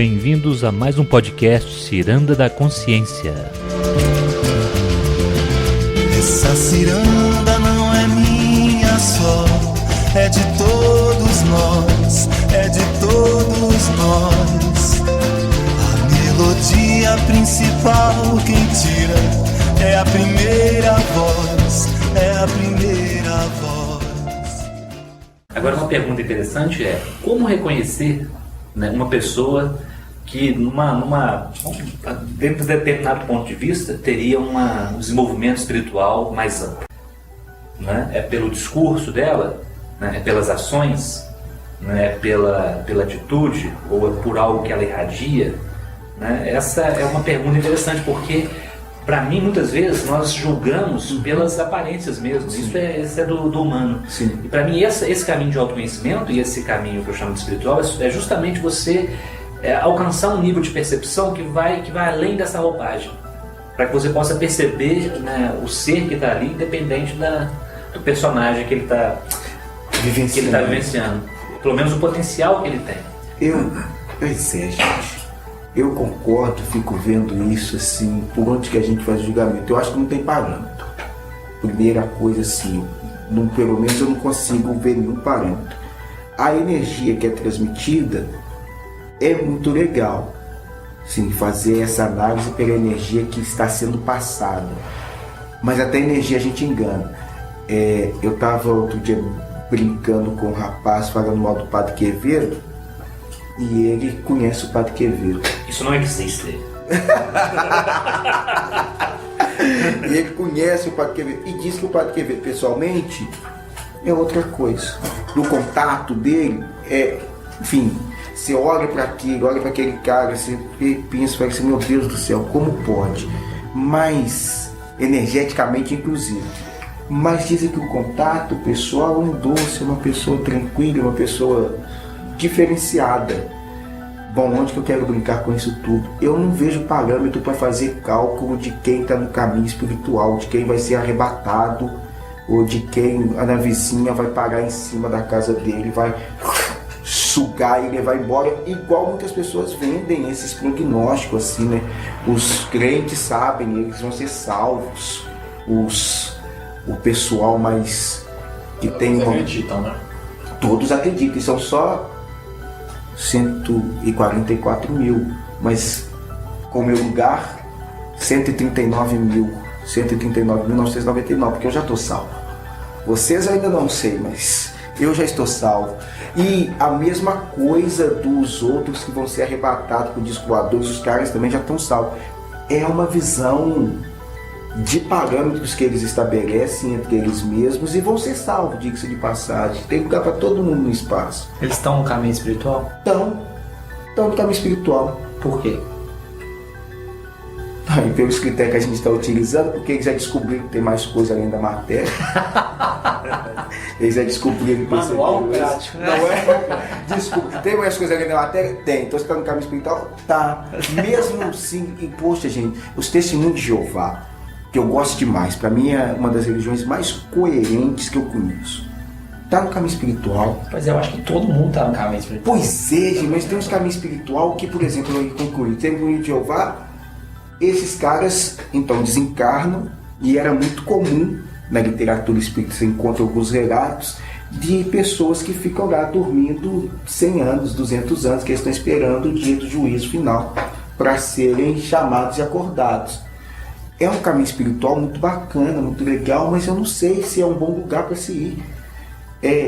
bem-vindos a mais um podcast Ciranda da Consciência. Essa ciranda não é minha só, é de todos nós, é de todos nós. A melodia principal quem tira é a primeira voz, é a primeira voz. Agora uma pergunta interessante é, como reconhecer, né, uma pessoa que dentro de determinado ponto de vista teria um desenvolvimento espiritual mais amplo, né? É pelo discurso dela, né? É pelas ações, né? É pela atitude, ou é por algo que ela irradia, né? Essa é uma pergunta interessante, porque para mim muitas vezes nós julgamos pelas aparências mesmo. Isso é do humano. Sim. E para mim esse caminho de autoconhecimento e esse caminho que eu chamo de espiritual é justamente você alcançar um nível de percepção que vai além dessa roupagem, para que você possa perceber, né, o ser que está ali, independente do personagem que ele está vivenciando, pelo menos o potencial que ele tem. Pois é, gente, eu concordo, fico vendo isso assim, por onde que a gente faz o julgamento. Eu acho que não tem parâmetro. Primeira coisa assim, pelo menos eu não consigo ver nenhum parâmetro. A energia que é transmitida é muito legal, sim, fazer essa análise pela energia que está sendo passada. Mas até a energia a gente engana. Eu estava outro dia brincando com um rapaz, falando mal do Padre Quevedo, e ele conhece o Padre Quevedo. Isso não existe. E ele conhece o Padre Quevedo e diz que o Padre Quevedo pessoalmente é outra coisa. No contato dele, enfim, você olha para aquilo, olha para aquele cara, você pensa, fala assim, meu Deus do céu, como pode? Mas, energeticamente inclusive. Mas dizem que o contato pessoal é um doce, uma pessoa tranquila, uma pessoa diferenciada. Bom, onde que eu quero brincar com isso tudo? Eu não vejo parâmetro para fazer cálculo de quem está no caminho espiritual, de quem vai ser arrebatado, ou de quem a navezinha vai parar em cima da casa dele, vai sugar e levar embora, igual muitas pessoas vendem esses prognósticos assim, né? Os crentes sabem, eles vão ser salvos, o pessoal mais que tem... acreditam, né? Todos acreditam, e são só 144 mil, mas com o meu lugar 139.999, porque eu já estou salvo. Vocês ainda não sei, mas eu já estou salvo. E a mesma coisa dos outros que vão ser arrebatados por disco voador, os caras também já estão salvos. É uma visão de parâmetros que eles estabelecem entre eles mesmos e vão ser salvos, diga-se de passagem. Tem lugar para todo mundo no espaço. Eles estão no caminho espiritual? Estão no caminho espiritual. Por quê? E pelos critérios que a gente está utilizando, porque eles já descobriram que tem mais coisa além da matéria. Eles já descobriram que manual prático. Não é? Desculpa, tem mais coisa além da matéria? Tem. Então você está no caminho espiritual? Tá. Mesmo assim, e poxa, gente, os testemunhos de Jeová, que eu gosto demais, para mim é uma das religiões mais coerentes que eu conheço. Tá no caminho espiritual. Pois é, eu acho que todo mundo tá no caminho espiritual. Pois é, gente, mas tem uns caminhos espiritual que, por exemplo, eu concluí, testemunho de Jeová. Esses caras, então, desencarnam, e era muito comum na literatura espírita, você encontra alguns relatos de pessoas que ficam lá dormindo 100 anos, 200 anos, que eles estão esperando o dia do juízo final para serem chamados e acordados. É um caminho espiritual muito bacana, muito legal, mas eu não sei se é um bom lugar para se ir.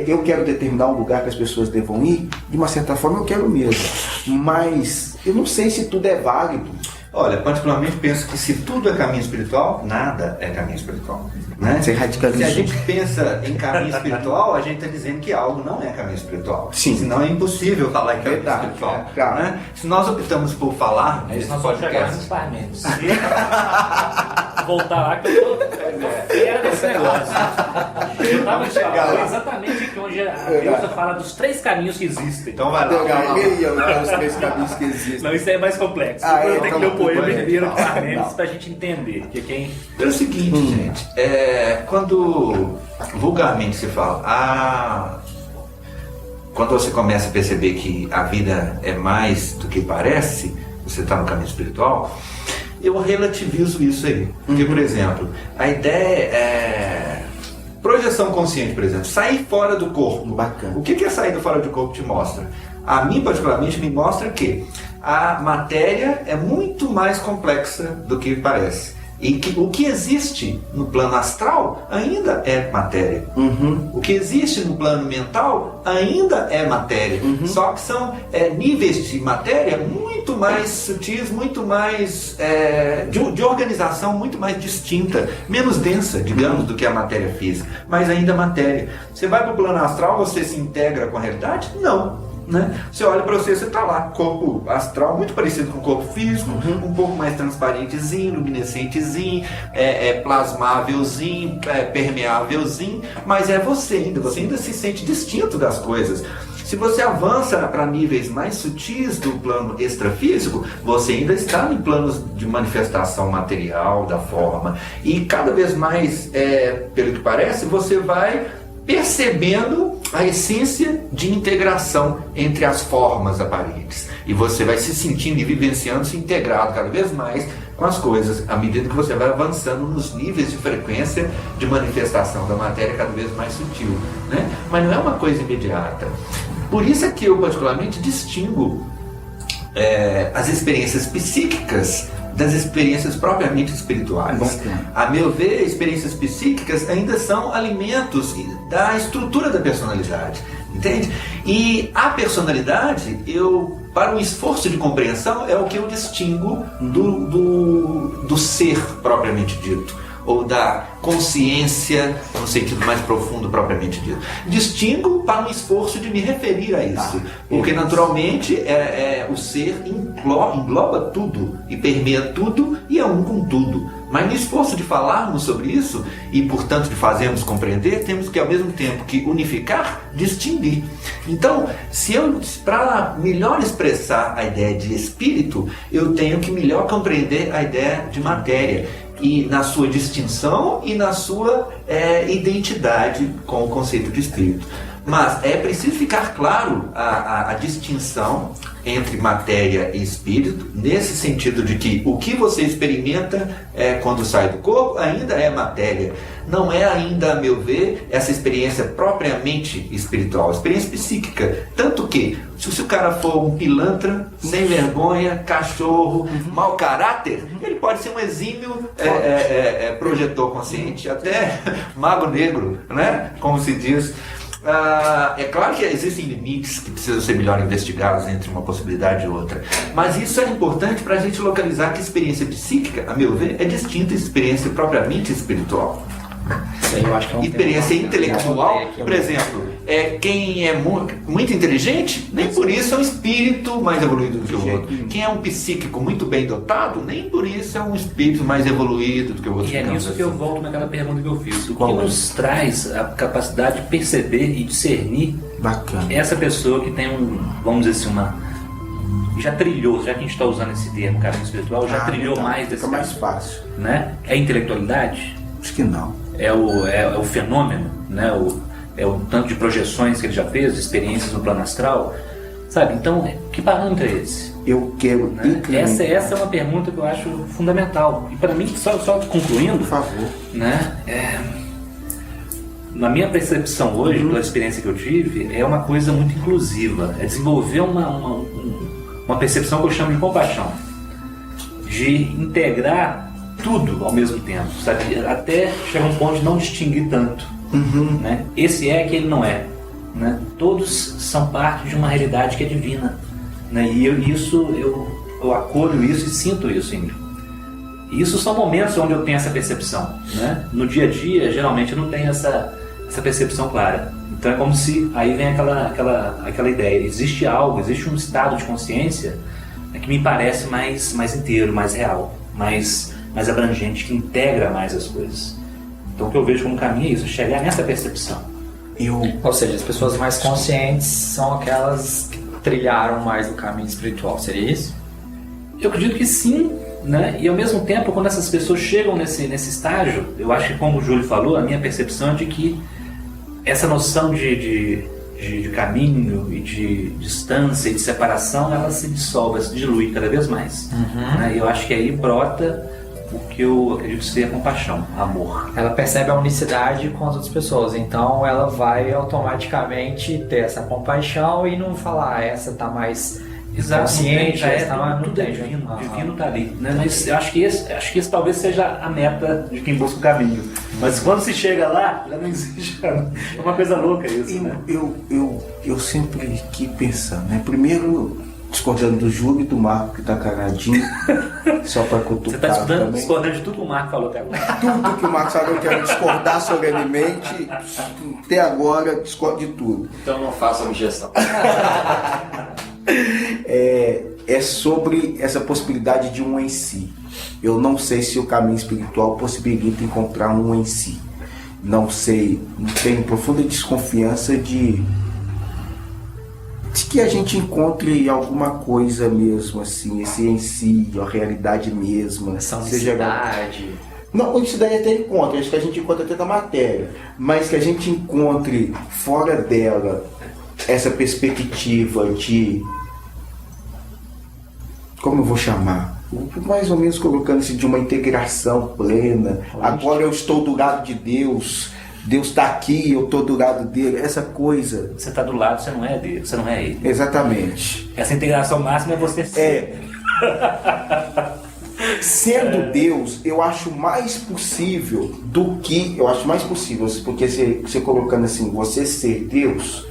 Eu quero determinar um lugar que as pessoas devam ir, de uma certa forma eu quero mesmo, mas eu não sei se tudo é válido. Olha, particularmente penso que se tudo é caminho espiritual, nada é caminho espiritual. Né? Você radicalizou. Se a gente pensa em caminho espiritual, a gente está dizendo que algo não é caminho espiritual. Sim. Senão é impossível falar em caminho espiritual. Claro. Né? Se nós optamos por falar... Aí nós vamos chegar nos Parmênides. Voltar lá que eu tô fera desse negócio. Eu tava chegando exatamente aqui onde a Bíblia fala dos 3 caminhos que existem. Então vai lá. Os 3 caminhos que existem. Não, isso aí é mais complexo. Eu tenho que ler o poema primeiro de Parmênides pra gente entender. É o seguinte, gente. Quando vulgarmente se fala, quando você começa a perceber que a vida é mais do que parece, você está no caminho espiritual, eu relativizo isso aí. Porque, por exemplo, a ideia é projeção consciente, por exemplo, sair fora do corpo. Bacana. O que é sair fora do corpo te mostra? A mim, particularmente, me mostra que a matéria é muito mais complexa do que parece. E que o que existe no plano astral ainda é matéria. O que existe no plano mental ainda é matéria. Só que são níveis de matéria muito mais sutis, muito mais de organização muito mais distinta, menos densa, digamos, do que a matéria física, mas ainda matéria. Você vai para o plano astral, você se integra com a realidade? Não. Né? Você olha para você está lá, corpo astral muito parecido com o corpo físico, um pouco mais transparentezinho, luminescentezinho, plasmávelzinho, permeávelzinho, mas é você ainda se sente distinto das coisas. Se você avança para níveis mais sutis do plano extrafísico, você ainda está em planos de manifestação material da forma, e cada vez mais, pelo que parece, você vai percebendo a essência de integração entre as formas aparentes, e você vai se sentindo e vivenciando-se integrado cada vez mais com as coisas, à medida que você vai avançando nos níveis de frequência de manifestação da matéria cada vez mais sutil, né? Mas não é uma coisa imediata. Por isso é que eu particularmente distingo as experiências psíquicas das experiências propriamente espirituais. A meu ver, experiências psíquicas ainda são alimentos da estrutura da personalidade, entende? E a personalidade, para um esforço de compreensão, é o que eu distingo do ser propriamente dito, ou da consciência no sentido mais profundo propriamente dito. Distingo para um esforço de me referir a isso, porque naturalmente o ser engloba tudo e permeia tudo e é um com tudo. Mas no esforço de falarmos sobre isso e, portanto, de fazermos compreender, temos que, ao mesmo tempo que unificar, distinguir. Então, para melhor expressar a ideia de espírito, eu tenho que melhor compreender a ideia de matéria, e na sua distinção e na sua identidade com o conceito de espírito. Mas é preciso ficar claro a distinção entre matéria e espírito, nesse sentido de que o que você experimenta quando sai do corpo ainda é matéria. Não é ainda, a meu ver, essa experiência propriamente espiritual, experiência psíquica. Tanto que, se o cara for um pilantra, sem vergonha, cachorro, mau caráter, ele pode ser um exímio projetor consciente, até mago negro, né? Como se diz. É claro que existem limites que precisam ser melhor investigados entre uma possibilidade e outra, mas isso é importante para a gente localizar que experiência psíquica, a meu ver, é distinta da experiência propriamente espiritual. Eu acho que é um experiência intelectual, por exemplo, quem é muito inteligente, nem por isso é um espírito mais evoluído do que o outro. Quem é um psíquico muito bem dotado, nem por isso é um espírito mais evoluído do que o outro. E é nisso que eu volto naquela pergunta que eu fiz. O que nos traz a capacidade de perceber e discernir essa pessoa que tem vamos dizer assim, já trilhou, já que a gente está usando esse termo, caminho espiritual, já trilhou mais desse caminho. Fica mais fácil. Né? É a intelectualidade? Acho que não. É o fenômeno, né? É o tanto de projeções que ele já fez, de experiências no plano astral, sabe? Então, que parâmetro é esse? Eu quero essa é uma pergunta que eu acho fundamental. E para mim, só concluindo, por favor, né? Na minha percepção hoje, pela experiência que eu tive, é uma coisa muito inclusiva. É desenvolver uma percepção que eu chamo de compaixão, de integrar tudo ao mesmo tempo, sabe? Até chegar a um ponto de não distinguir tanto, né? Esse que ele não é, né? Todos são parte de uma realidade que é divina, né? E eu acolho isso e sinto isso em mim. E isso são momentos onde eu tenho essa percepção, né? No dia a dia, geralmente eu não tenho essa percepção clara. Então é como se aí vem aquela ideia, existe um estado de consciência, né, que me parece mais inteiro, mais real, mais abrangente, que integra mais as coisas. Então o que eu vejo como caminho é isso, chegar nessa percepção. Ou seja, as pessoas mais conscientes são aquelas que trilharam mais o caminho espiritual, seria isso? Eu acredito que sim, né? E ao mesmo tempo, quando essas pessoas chegam nesse estágio, eu acho que, como o Júlio falou, a minha percepção é de que essa noção de de caminho e de distância e de separação, ela se dissolve, ela se dilui cada vez mais. Né? E eu acho que aí brota o que eu acredito ser a compaixão, amor. Ela percebe a unicidade com as outras pessoas, então ela vai automaticamente ter essa compaixão e não falar, essa tá mais consciente, essa tá mais... Tudo é divino, divino tá ali. Né? Mas eu acho que esse talvez seja a meta de quem busca o caminho. Mas quando se chega lá, já não existe. É uma coisa louca isso, né? Eu sempre fiquei pensando, né? Primeiro, discordando do Júlio e do Marco, que tá caradinho, só pra cutucar. Você tá discordando de tudo que o Marco falou até agora. Tudo que o Marco falou, eu quero discordar solenemente. Até agora, discordo de tudo. Então não faça objeção. É sobre essa possibilidade de um em si. Eu não sei se o caminho espiritual possibilita encontrar um em si. Não sei, tenho profunda desconfiança de que a gente encontre alguma coisa mesmo, assim, esse em si, a realidade mesma. Essa unicidade. Não, isso daí até encontra, acho que a gente encontra até na matéria, mas que a gente encontre fora dela essa perspectiva de, como eu vou chamar? Mais ou menos colocando-se de uma integração plena. Agora eu estou do lado de Deus, Deus está aqui, eu estou do lado dele, essa coisa. Você está do lado, você não é dele, você não é ele. Exatamente. Essa integração máxima é você ser. Sendo Deus, eu acho mais possível do que... Eu acho mais possível, porque você colocando assim, você ser Deus,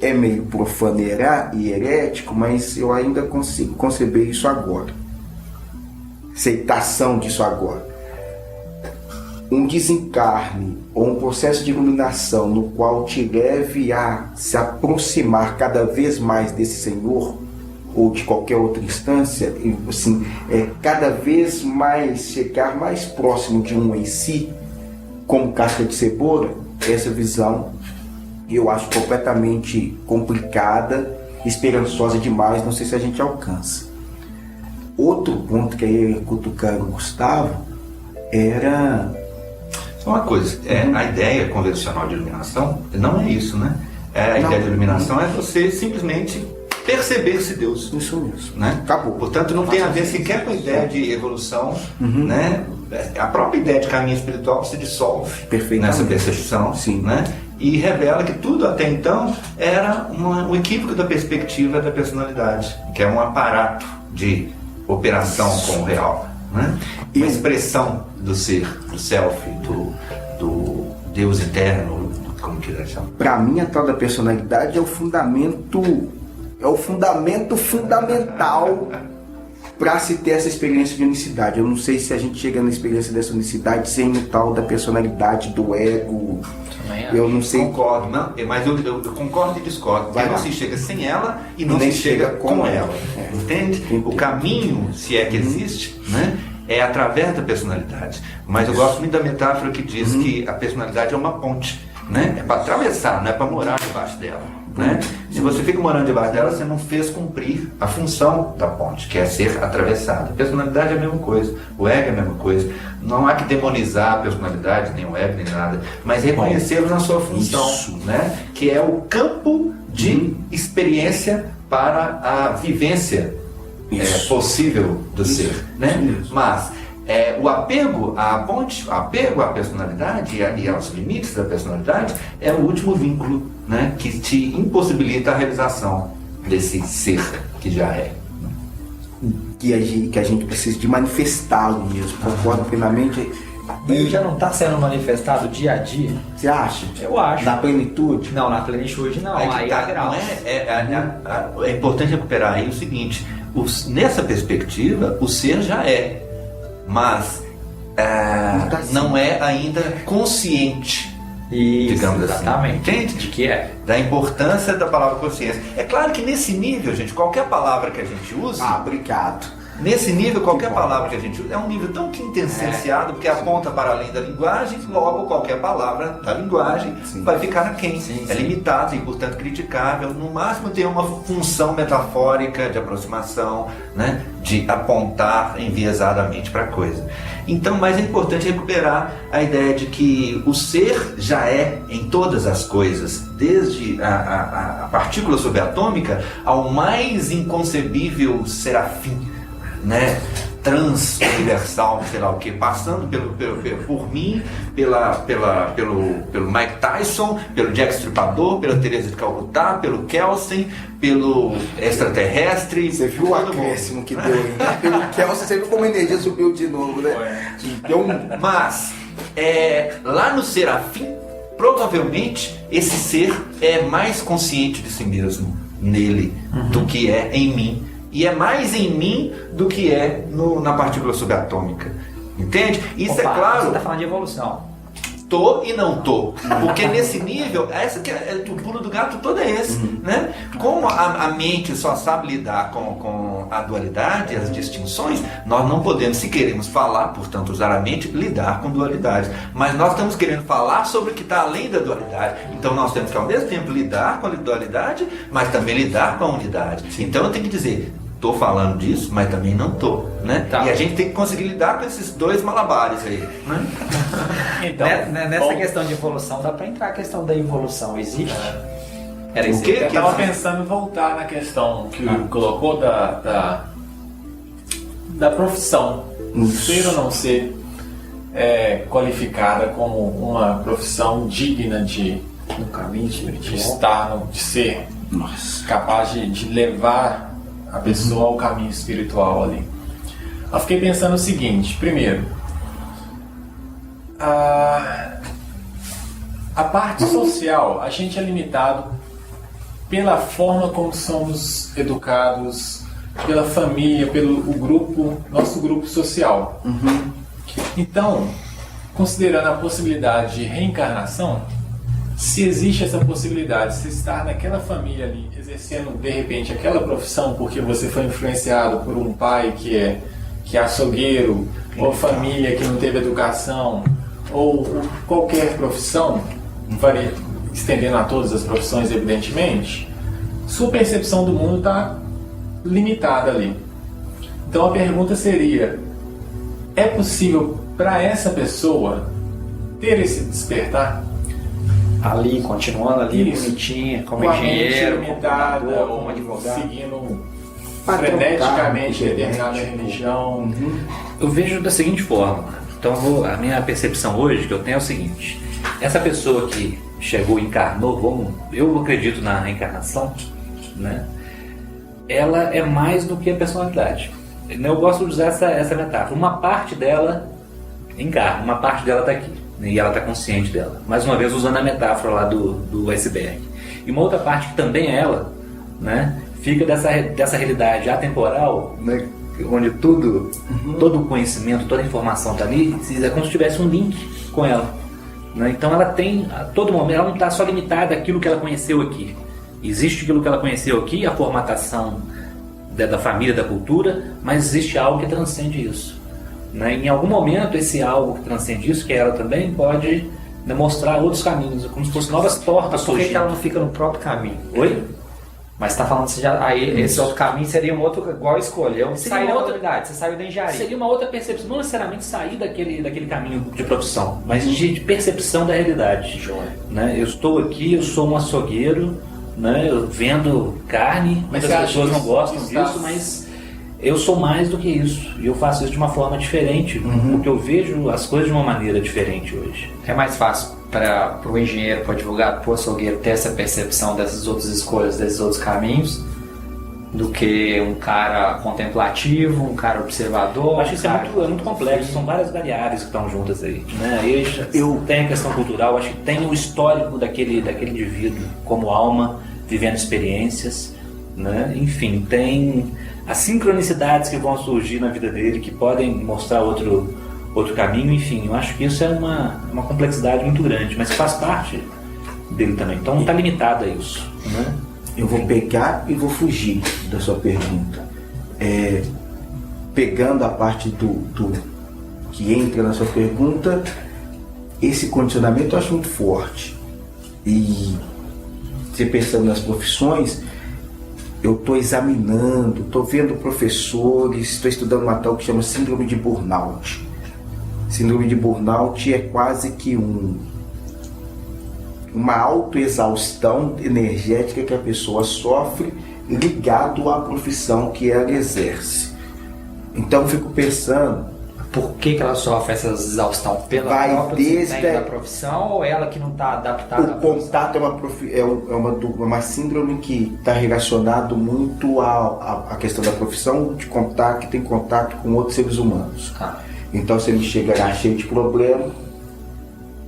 é meio profano e herético, mas eu ainda consigo conceber isso agora. Aceitação disso agora. Um desencarne ou um processo de iluminação no qual te leve a se aproximar cada vez mais desse Senhor ou de qualquer outra instância, assim, cada vez mais chegar mais próximo de um em si, como casca de cebola, essa visão eu acho completamente complicada, esperançosa demais, não sei se a gente alcança. Outro ponto que aí cutucando o Gustavo era... Só uma coisa, a ideia convencional de iluminação não é isso, né? A ideia de iluminação é você simplesmente perceber-se Deus. Isso mesmo. Né? Acabou. Portanto, não tem a ver sequer com a ideia de evolução, né? A própria ideia de caminho espiritual se dissolve nessa percepção, sim, né? E revela que tudo até então era um equívoco da perspectiva da personalidade, que é um aparato de operação com o real, né? Uma expressão do ser, do self, do Deus interno, como quiser chamar. Para mim, a tal da personalidade é o fundamento fundamental para se ter essa experiência de unicidade. Eu não sei se a gente chega na experiência dessa unicidade sem o tal da personalidade, do ego. Eu não sei. Concordo, não, mas eu concordo e discordo. Não se chega sem ela e não se chega com ela. Entende? O caminho, se é que existe, né, é através da personalidade. Mas eu gosto muito da metáfora que diz que a personalidade é uma ponte, né? É para atravessar, não é para morar debaixo dela. Né? Se você fica morando debaixo dela, você não fez cumprir a função da ponte, que é ser atravessada. A personalidade é a mesma coisa, o ego é a mesma coisa. Não há que demonizar a personalidade, nem o ego, nem nada, mas reconhecê-lo na sua função, né? Que é o campo de experiência para a vivência possível do ser. Né? Mas o apego à ponte, o apego à personalidade e aos limites da personalidade é o último vínculo, né, que te impossibilita a realização desse ser que já é. Que a gente precisa de manifestá-lo mesmo, concordo plenamente. Ele já não está sendo manifestado dia a dia? Você acha? Eu acho. Na plenitude? Não, na plenitude não. Aí É importante recuperar aí o seguinte, nessa perspectiva, o ser já é, mas não é ainda consciente. Isso, digamos exatamente. Assim. Entende? De que é? Da importância da palavra consciência. É claro que nesse nível, gente, qualquer palavra que a gente use... Obrigado. Nesse nível, qualquer palavra que a gente usa é um nível tão quintessenciado, porque aponta para além da linguagem, logo qualquer palavra da linguagem vai ficar aquém. É limitado e, portanto, criticável. No máximo tem uma função metafórica de aproximação, né? De apontar enviesadamente para a coisa. Então, mais é importante recuperar a ideia de que o ser já é em todas as coisas, desde a partícula subatômica ao mais inconcebível serafim, né? Trans-universal, sei lá o que, passando por mim, pelo Mike Tyson, pelo Jack Stripador, pela Teresa de Calcutá, pelo Kelsen, pelo extraterrestre. Você viu o acréscimo que deu, hein? Pelo Kelsen, você viu como a energia subiu de novo, né? Deu Mas, lá no serafim, provavelmente esse ser é mais consciente de si mesmo nele do que é em mim. E é mais em mim do que é na partícula subatômica. Entende? Isso é claro. Você está falando de evolução. Tô e não tô. Porque nesse nível, o pulo do gato todo é esse. Né? Como a mente só sabe lidar com a dualidade, as distinções, nós não podemos, se queremos falar, portanto, usar a mente, lidar com dualidades. Mas nós estamos querendo falar sobre o que está além da dualidade. Então nós temos que, ao mesmo tempo, lidar com a dualidade, mas também lidar com a unidade. Então eu tenho que dizer, estou falando disso, mas também não estou, né? Tá. E a gente tem que conseguir lidar com esses dois malabares aí, né? Então, nessa questão de evolução, dá para entrar a questão da evolução. Existe? Era isso. O quê? Eu estava pensando em voltar na questão que colocou da profissão. Ser ou não ser qualificada como uma profissão digna de estar, de ser capaz de levar a pessoa ao caminho espiritual ali. Eu fiquei pensando o seguinte: primeiro, a parte social, a gente é limitado pela forma como somos educados, pela família, pelo nosso grupo social. Então, considerando a possibilidade de reencarnação, se existe essa possibilidade, se estar naquela família ali, exercendo de repente aquela profissão porque você foi influenciado por um pai que é açougueiro, ou família que não teve educação, ou qualquer profissão, estendendo a todas as profissões evidentemente, sua percepção do mundo está limitada ali. Então a pergunta seria: é possível para essa pessoa ter esse despertar? Ali, continuando ali, Isso. bonitinha, como Com a engenheiro, mente como limitada, contador, ou como advogado. seguindo Pra freneticamente trocar, determinada tipo, religião. Eu vejo da seguinte forma. Então a minha percepção hoje que eu tenho é o seguinte: essa pessoa que chegou e encarnou, eu acredito na reencarnação, né? Ela é mais do que a personalidade. Eu gosto de usar essa metáfora. Uma parte dela encarna, uma parte dela está aqui. E ela está consciente dela. Mais uma vez usando a metáfora lá do iceberg. E uma outra parte que também é ela, né, fica dessa realidade atemporal, né, onde todo o conhecimento, toda a informação está ali, é como se tivesse um link com ela. Né? Então ela tem, a todo momento, ela não está só limitada àquilo que ela conheceu aqui. Existe aquilo que ela conheceu aqui, a formatação da família, da cultura, mas existe algo que transcende isso. Né? Em algum momento, esse algo que transcende isso, que é ela também, pode demonstrar outros caminhos, como se fossem novas portas. Mas por que ela não fica no próprio caminho? Oi? Mas você está falando que aí esse outro caminho seria um outro, igual escolheu. Seria Sair uma da outra- autoridade, você saiu da engenharia. Seria uma outra percepção, não necessariamente sair daquele caminho de profissão, mas de percepção da realidade. Né? Eu estou aqui, eu sou um açougueiro, né? Eu vendo carne, Mas muitas você acha pessoas não isso- gostam isso disso, tá- mas eu sou mais do que isso. E eu faço isso de uma forma diferente, porque eu vejo as coisas de uma maneira diferente hoje. É mais fácil para o engenheiro, para o advogado, para o açougueiro ter essa percepção dessas outras escolhas, desses outros caminhos, do que um cara contemplativo, um cara observador. Eu acho que isso um cara é muito complexo, são várias variáveis que estão juntas aí. Né? Aí eu tenho a questão cultural, acho que tem o histórico daquele indivíduo como alma, vivendo experiências, né? Enfim, tem as sincronicidades que vão surgir na vida dele, que podem mostrar outro caminho, enfim, eu acho que isso é uma complexidade muito grande, mas faz parte dele também, então não está limitado a isso. Né? Eu vou pegar e vou fugir da sua pergunta. pegando a parte do que entra na sua pergunta, esse condicionamento eu acho muito forte. E você pensando nas profissões, eu estou examinando, estou vendo professores, estou estudando uma tal que chama síndrome de burnout. Síndrome de burnout é quase que uma autoexaustão energética que a pessoa sofre ligado à profissão que ela exerce. Então eu fico pensando, Por que ela sofre essa exaustão? Pela própria desempenho da profissão ou ela que não está adaptada à o profissão? contato é uma síndrome que está relacionado muito à questão da profissão, de contato, que tem contato com outros seres humanos. Então se ele chega lá cheio de problema,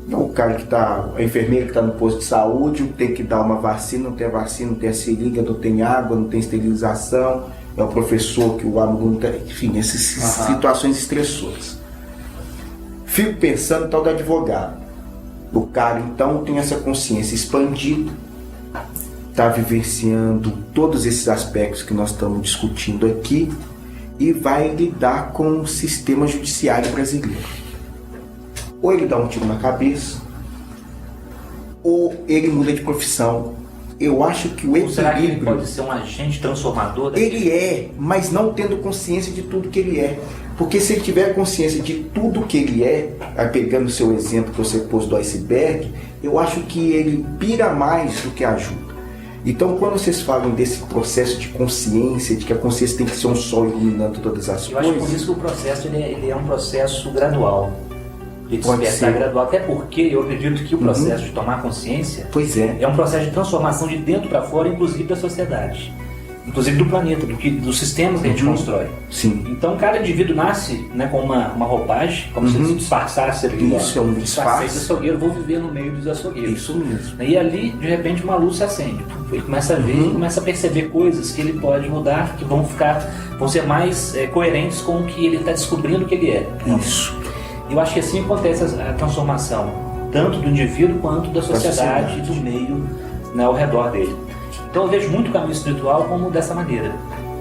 o cara que está, a enfermeira que está no posto de saúde, tem que dar uma vacina, não tem a vacina, não tem a seringa, não tem água, não tem esterilização, é o professor que o aluno tem, enfim, essas situações estressoras. Fico pensando tal do advogado. O cara então tem essa consciência expandida, está vivenciando todos esses aspectos que nós estamos discutindo aqui e vai lidar com o sistema judiciário brasileiro. Ou ele dá um tiro na cabeça, ou ele muda de profissão. Eu acho que o Ou será que ele equilíbrio... pode ser um agente transformador? Ele é, mas não tendo consciência de tudo que ele é. Porque se ele tiver consciência de tudo que ele é, aí pegando o seu exemplo que você pôs do iceberg, eu acho que ele pira mais do que ajuda. Então, quando vocês falam desse processo de consciência, de que a consciência tem que ser um sol iluminando todas as Eu acho coisas... que por isso que o processo ele é um processo gradual. De Pode despertar ser. gradual. Até porque eu acredito que o processo de tomar consciência Pois é. é um processo de transformação de dentro para fora, inclusive da sociedade. Inclusive do planeta, dos sistemas que a gente constrói. Sim. Então cada indivíduo nasce, né, com uma roupagem, como se ele se disfarçasse ali. Isso, é um disfarce. De açougueiro, vou viver no meio dos açougueiros. Isso mesmo. E ali, de repente, uma luz se acende. Ele começa a ver, começa a perceber coisas que ele pode mudar, que vão ser mais coerentes com o que ele está descobrindo que ele é. Isso. Eu acho que assim acontece a transformação, tanto do indivíduo quanto da sociedade e do meio, né, ao redor dele. Então eu vejo muito o caminho espiritual como dessa maneira.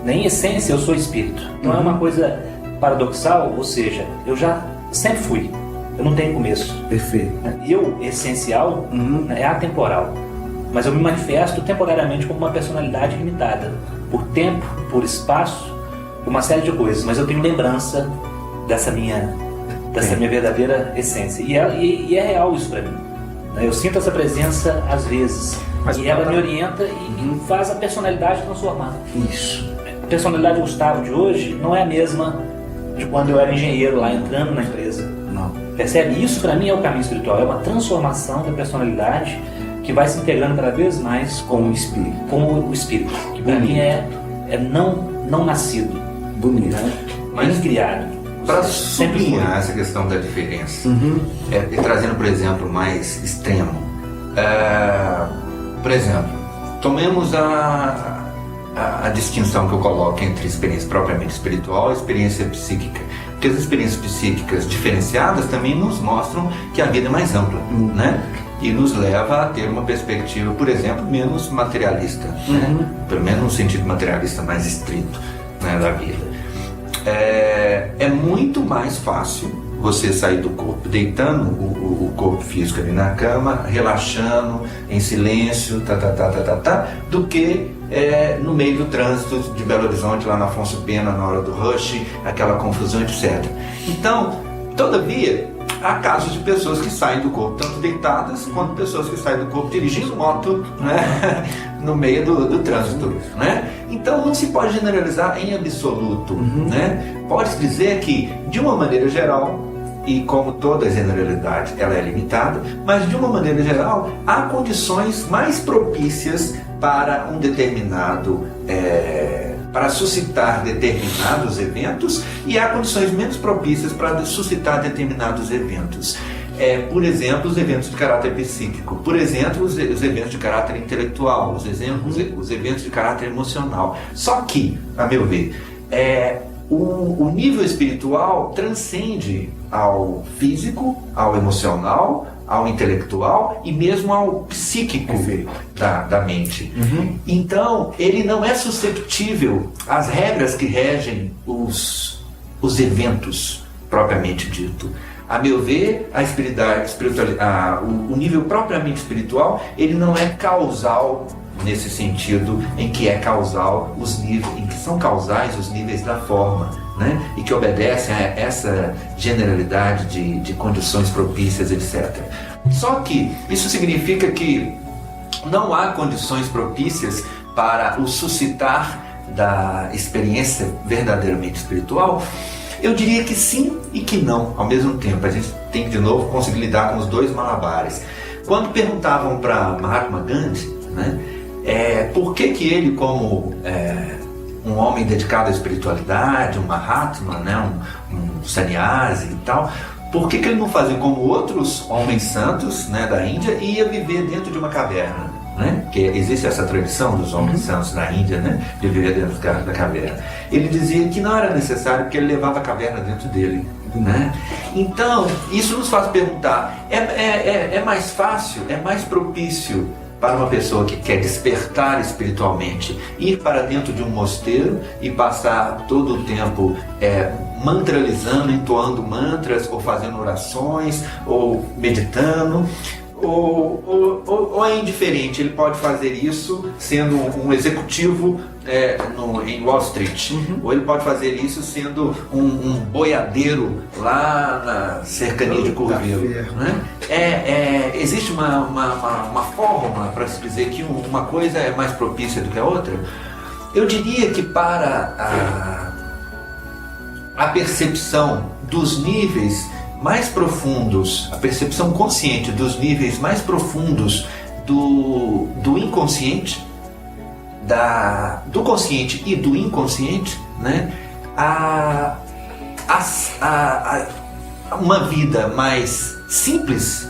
Em essência, eu sou espírito. Então é uma coisa paradoxal, ou seja, eu já sempre fui. Eu não tenho começo. Perfeito. Eu, essencial, é atemporal. Mas eu me manifesto temporariamente como uma personalidade limitada. Por tempo, por espaço, por uma série de coisas. Mas eu tenho lembrança dessa minha verdadeira essência. E é real isso para mim. Eu sinto essa presença às vezes. E ela me orienta e faz a personalidade transformar. Isso. A personalidade do Gustavo de hoje não é a mesma de quando eu era engenheiro lá entrando na empresa. Não. Percebe? Isso para mim é o caminho espiritual. É uma transformação da personalidade que vai se integrando cada vez mais Com o espírito. com o espírito. Que para mim é não nascido. Bonito. Mas Incriado. para Sempre sublinhar essa questão da diferença, e trazendo, por exemplo, mais extremo, por exemplo, tomemos a distinção que eu coloco entre experiência propriamente espiritual e experiência psíquica. Porque as experiências psíquicas diferenciadas também nos mostram que a vida é mais ampla, né? E nos leva a ter uma perspectiva, por exemplo, menos materialista, né? Pelo menos no sentido materialista mais estrito, né, da vida. É muito mais fácil você sair do corpo, deitando o corpo físico ali na cama, relaxando, em silêncio, do que no meio do trânsito de Belo Horizonte, lá na Afonso Pena, na hora do rush, aquela confusão, etc. Então, todavia, há casos de pessoas que saem do corpo tanto deitadas, quanto pessoas que saem do corpo dirigindo moto, né? No meio do trânsito, né? Então não se pode generalizar em absoluto, né? Pode-se dizer que, de uma maneira geral, e como toda generalidade ela é limitada, mas de uma maneira geral há condições mais propícias para um determinado para suscitar determinados eventos, e há condições menos propícias para suscitar determinados eventos. Por exemplo, os eventos de caráter psíquico, por exemplo, os eventos de caráter intelectual, os eventos de caráter emocional. Só que, a meu ver, o nível espiritual transcende ao físico, ao emocional, ao intelectual e mesmo ao psíquico da mente. Então, ele não é susceptível às regras que regem os eventos propriamente dito. A meu ver, o nível propriamente espiritual, ele não é causal nesse sentido em que é causal os níveis, em que são causais os níveis da forma, né? E que obedecem a essa generalidade de condições propícias, etc. Só que isso significa que não há condições propícias para o suscitar da experiência verdadeiramente espiritual. Eu diria que sim e que não, ao mesmo tempo. A gente tem que, de novo, conseguir lidar com os dois malabares. Quando perguntavam para Mahatma Gandhi, né, por que ele, como um homem dedicado à espiritualidade, um Mahatma, né, um sannyasi e tal, por que ele não fazia como outros homens santos, né, da Índia e ia viver dentro de uma caverna? Né? Porque existe essa tradição dos homens santos na Índia, né? De viver dentro da caverna. Ele dizia que não era necessário porque ele levava a caverna dentro dele, né? Então, isso nos faz perguntar, é mais fácil, é mais propício para uma pessoa que quer despertar espiritualmente ir para dentro de um mosteiro e passar todo o tempo mantralizando, entoando mantras, ou fazendo orações, ou meditando, ou é indiferente, ele pode fazer isso sendo um executivo em Wall Street, ou ele pode fazer isso sendo um boiadeiro lá na cercania de Corveiro, né? Existe uma forma para se dizer que uma coisa é mais propícia do que a outra? Eu diria que para a percepção dos níveis mais profundos, a percepção consciente dos níveis mais profundos do inconsciente, do consciente e do inconsciente, né? Uma vida mais simples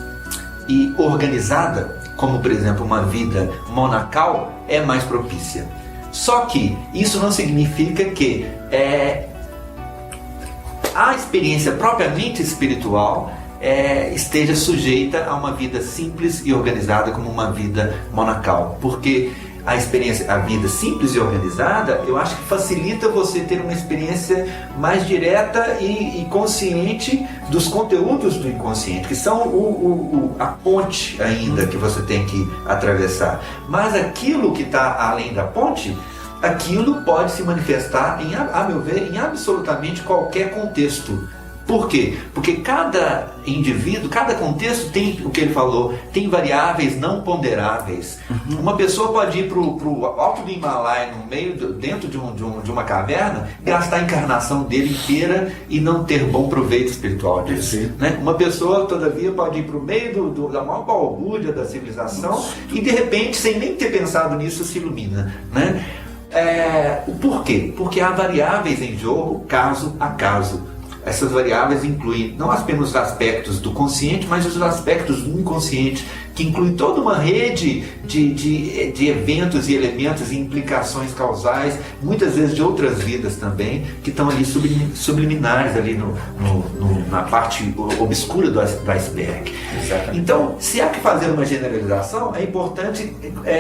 e organizada, como por exemplo uma vida monacal, é mais propícia. Só que isso não significa que a experiência propriamente espiritual esteja sujeita a uma vida simples e organizada como uma vida monacal, porque a vida simples e organizada, eu acho que facilita você ter uma experiência mais direta e consciente dos conteúdos do inconsciente, que são a ponte ainda que você tem que atravessar. Mas aquilo que está além da ponte, aquilo pode se manifestar, a meu ver, em absolutamente qualquer contexto. Por quê? Porque cada indivíduo, cada contexto tem o que ele falou, tem variáveis não ponderáveis. Uma pessoa pode ir para o alto do Himalaia, dentro de uma caverna, gastar a encarnação dele inteira e não ter bom proveito espiritual disso. Né? Uma pessoa, todavia, pode ir para o meio da maior balbúrdia da civilização e, de repente, sem nem ter pensado nisso, se ilumina. Né? Por quê? Porque há variáveis em jogo, caso a caso. Essas variáveis incluem não apenas os aspectos do consciente, mas os aspectos do inconsciente, que inclui toda uma rede de eventos e elementos e implicações causais, muitas vezes de outras vidas também, que estão ali subliminares ali na parte obscura do iceberg. Exatamente. Então, se há que fazer uma generalização, é importante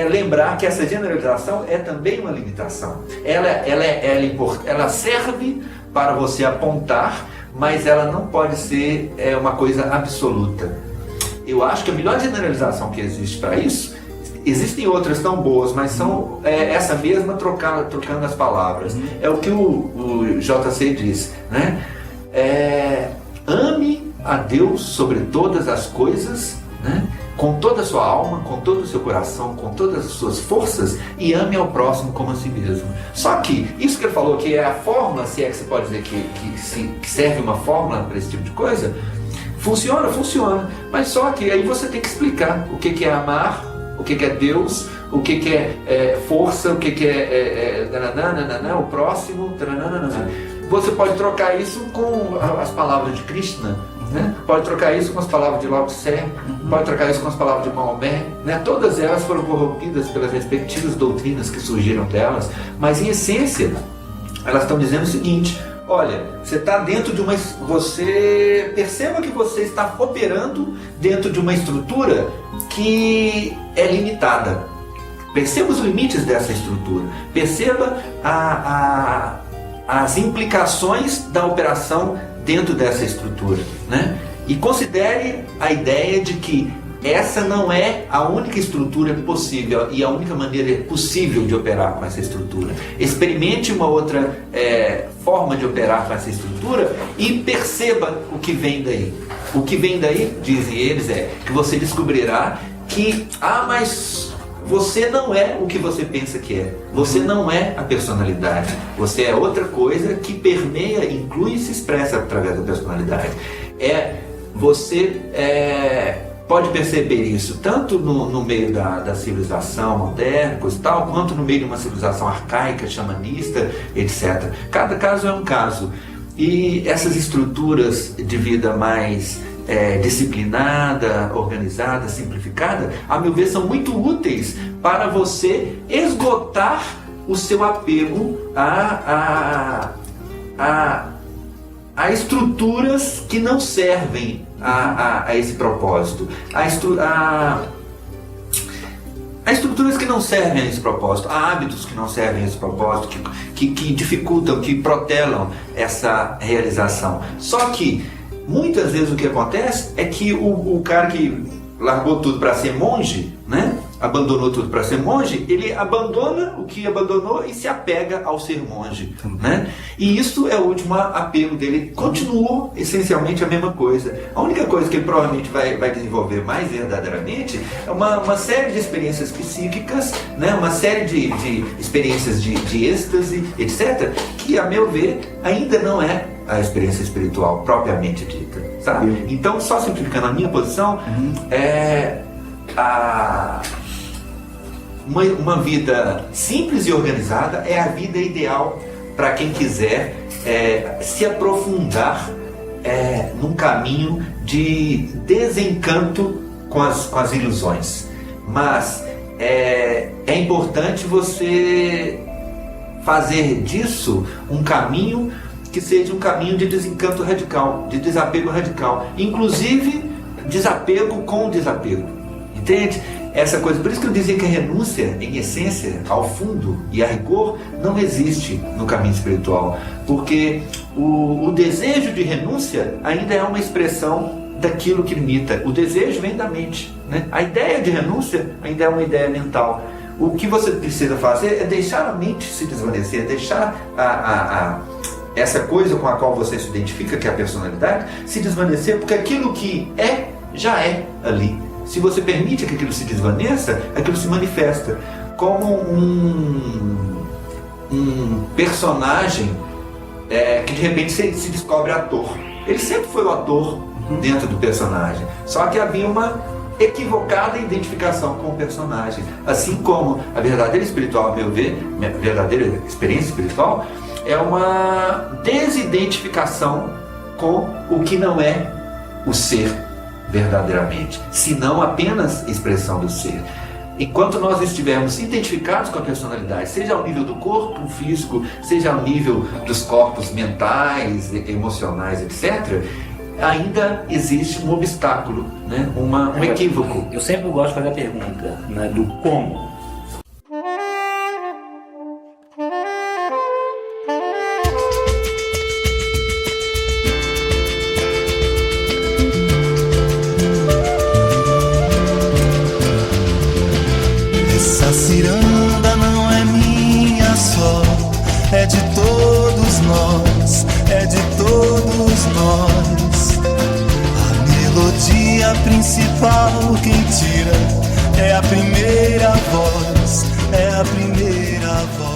lembrar que essa generalização é também uma limitação. Ela serve para você apontar, mas ela não pode ser uma coisa absoluta. Eu acho que a melhor generalização que existe para isso, existem outras tão boas, mas são essa mesma trocando as palavras. É o que o JC diz, né? Ame a Deus sobre todas as coisas, né? Com toda a sua alma, com todo o seu coração, com todas as suas forças, e ame ao próximo como a si mesmo. Só que, isso que ele falou, que é a fórmula, se é que você pode dizer que serve uma fórmula para esse tipo de coisa, funciona, mas só que aí você tem que explicar o que é amar, o que é Deus, o que é força, o que é o próximo, Você pode trocar isso com as palavras de Krishna, né? Pode trocar isso com as palavras de Lao Tse, pode trocar isso com as palavras de Maomé, né? Todas elas foram corrompidas pelas respectivas doutrinas que surgiram delas, mas em essência elas estão dizendo o seguinte: olha, você está dentro de você perceba que você está operando dentro de uma estrutura que é limitada. Perceba os limites dessa estrutura, perceba as implicações da operação dentro dessa estrutura, né? E considere a ideia de que essa não é a única estrutura possível e a única maneira possível de operar com essa estrutura. Experimente uma outra forma de operar com essa estrutura e perceba o que vem daí. O que vem daí, dizem eles, é que você descobrirá que, mas você não é o que você pensa que é. Você não é a personalidade. Você é outra coisa que permeia, inclui e se expressa através da personalidade. Você pode perceber isso tanto no meio da civilização moderna, coisa e tal, quanto no meio de uma civilização arcaica, xamanista, etc. Cada caso é um caso. E essas estruturas de vida mais disciplinada, organizada, simplificada, a meu ver, são muito úteis para você esgotar o seu apego a estruturas que não servem a esse propósito, a estruturas que não servem a esse propósito, a hábitos que não servem a esse propósito, que dificultam, que protelam essa realização. Só que muitas vezes o que acontece é que o cara que largou tudo para ser monge, né? Abandonou tudo para ser monge, ele abandona o que abandonou e se apega ao ser monge, né? E isso é o último apego dele. Continua essencialmente a mesma coisa. A única coisa que ele provavelmente vai desenvolver mais verdadeiramente é uma série de experiências psíquicas, né? Uma série de experiências de êxtase, etc., que, a meu ver, ainda não é a experiência espiritual propriamente dita, sabe? Então, só simplificando a minha posição, uma vida simples e organizada é a vida ideal para quem quiser se aprofundar num caminho de desencanto com as ilusões. Mas é importante você fazer disso um caminho que seja um caminho de desencanto radical, de desapego radical, inclusive desapego com desapego, entende? Essa coisa, por isso que eu dizia que a renúncia, em essência, ao fundo e a rigor, não existe no caminho espiritual, porque o desejo de renúncia ainda é uma expressão daquilo que limita. O desejo vem da mente, né? A ideia de renúncia ainda é uma ideia mental. O que você precisa fazer é deixar a mente se desvanecer, deixar essa coisa com a qual você se identifica, que é a personalidade, se desvanecer, porque aquilo que já é ali. Se você permite que aquilo se desvaneça, aquilo se manifesta como um personagem que de repente se descobre ator. Ele sempre foi o ator dentro do personagem, só que havia uma equivocada identificação com o personagem. Assim como a verdadeira espiritual, a meu ver, minha verdadeira experiência espiritual, é uma desidentificação com o que não é o ser verdadeiramente, senão apenas expressão do ser. Enquanto nós estivermos identificados com a personalidade, seja ao nível do corpo físico, seja ao nível dos corpos mentais, emocionais, etc., ainda existe um obstáculo, né? Um equívoco. Eu sempre gosto de fazer a pergunta, né, do como. Essa ciranda não é minha só, é de todos nós, é de todos nós. A melodia principal quem tira é a primeira voz, é a primeira voz.